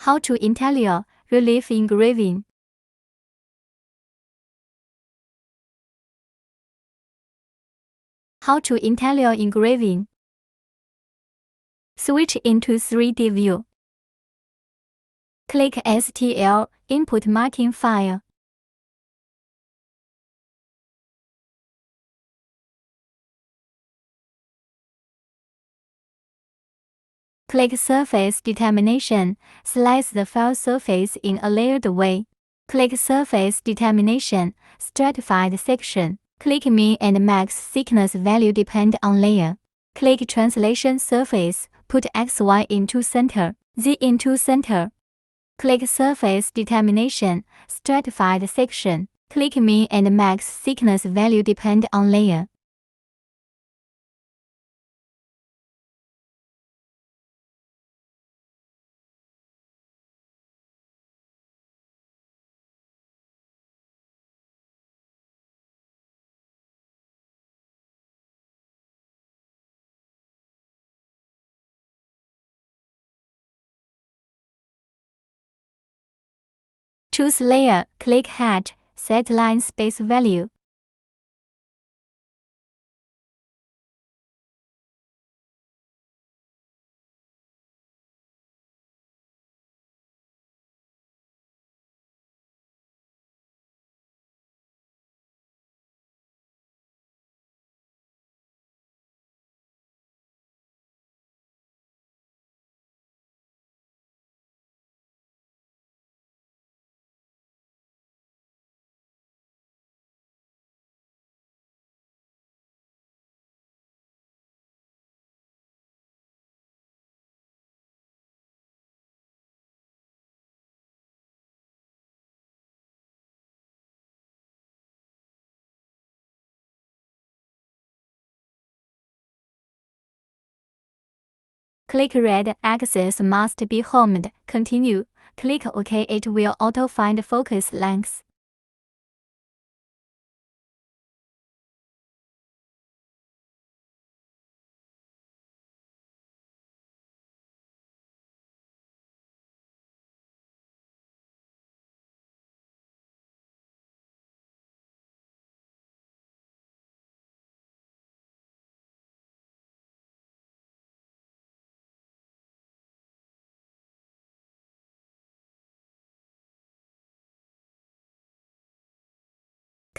How to interior relief engraving. How to interior engraving. Switch into 3D view. Click STL input marking file. Click Surface Determination, slice the file surface in a layered way. Click Surface Determination, stratified section. Click Min and Max thickness value depend on layer. Click Translation Surface, put XY into center, Z into center. Click Surface Determination, stratified section. Click Min and Max thickness value depend on layer. Choose Layer, click Hatch, set line space value. Click Red axis must be homed. Continue. Click OK. It will auto find focus length.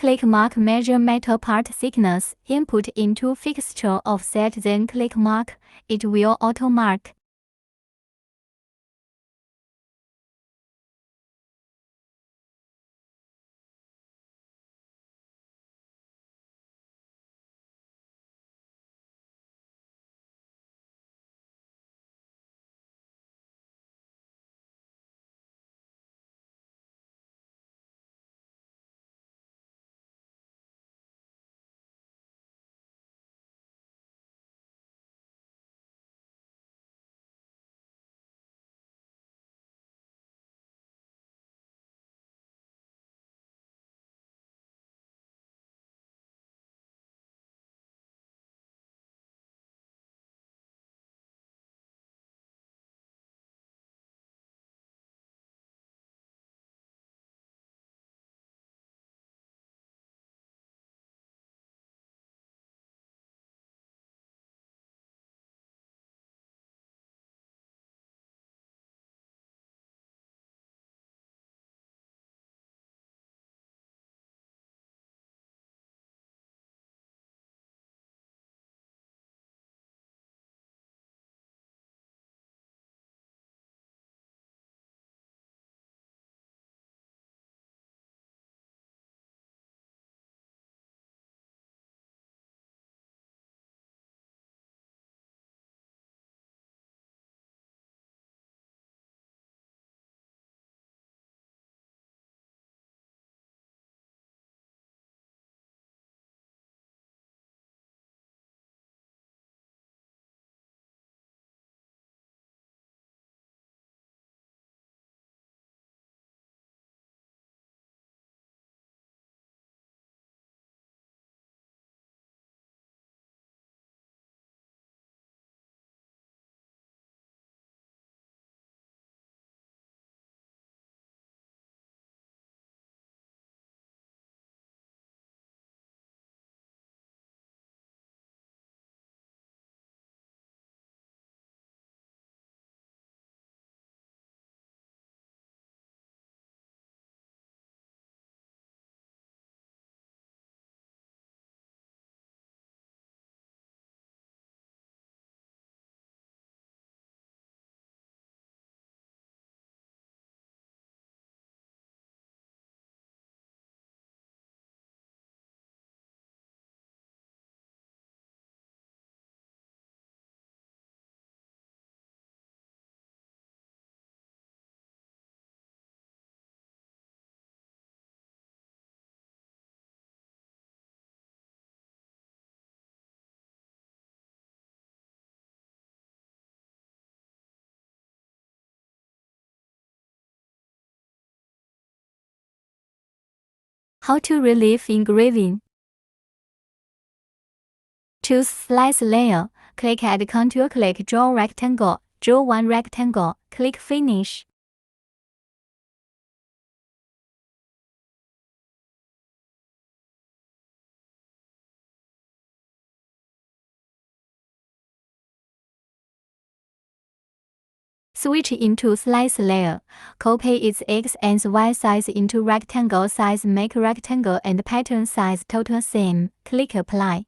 Click Mark Measure Metal Part Thickness. Input into Fixture Offset, then click Mark. It will auto mark. How to relieve engraving. Choose Slice Layer. Click Add Contour. Click Draw Rectangle. Draw one rectangle. Click Finish. Switch into Slice Layer. Copy its X and Y size into rectangle size. Make rectangle and pattern size total same. Click Apply.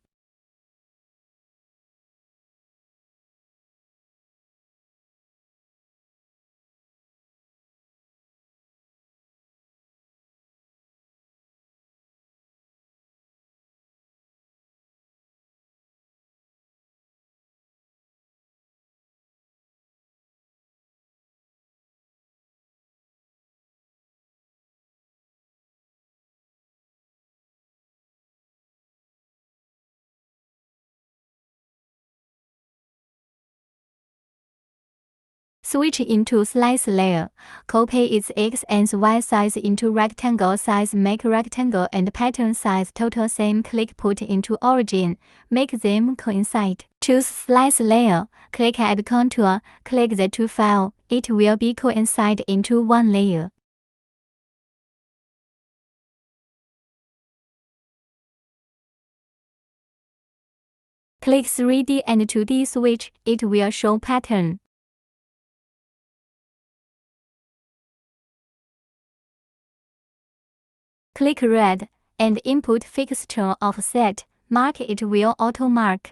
Switch into Slice Layer. Copy its X and Y size into rectangle size. Make rectangle and pattern size total same. Click Put into Origin. Make them coincide. Choose Slice Layer. Click Add Contour. Click the two file. It will be coincide into one layer. Click 3D and 2D switch. It will show pattern. Click Red and input fixture offset. Mark it will auto mark.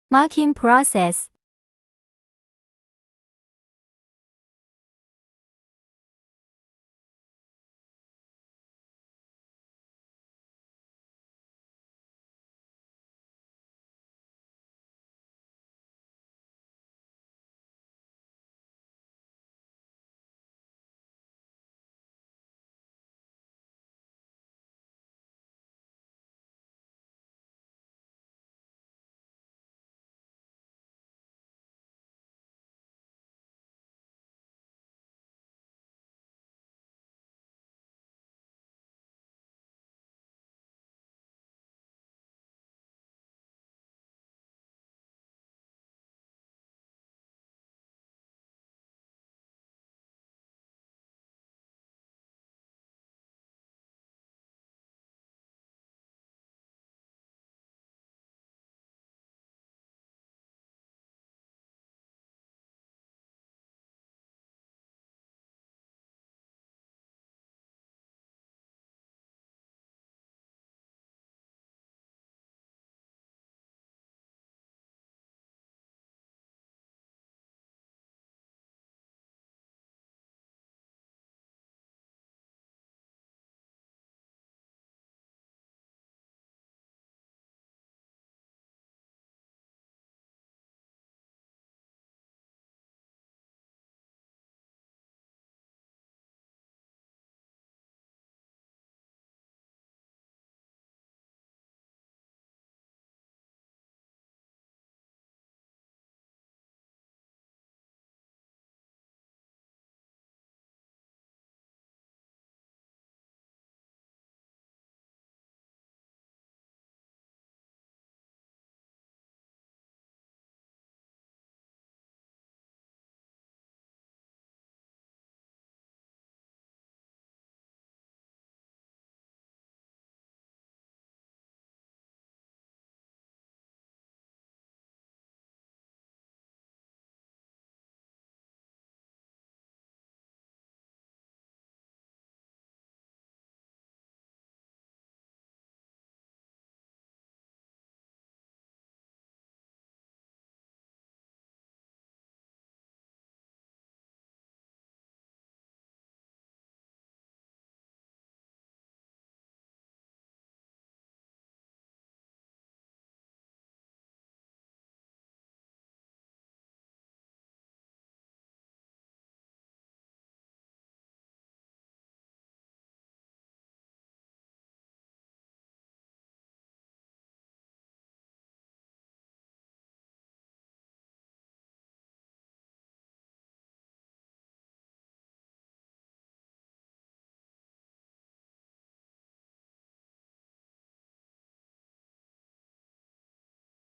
Marking process.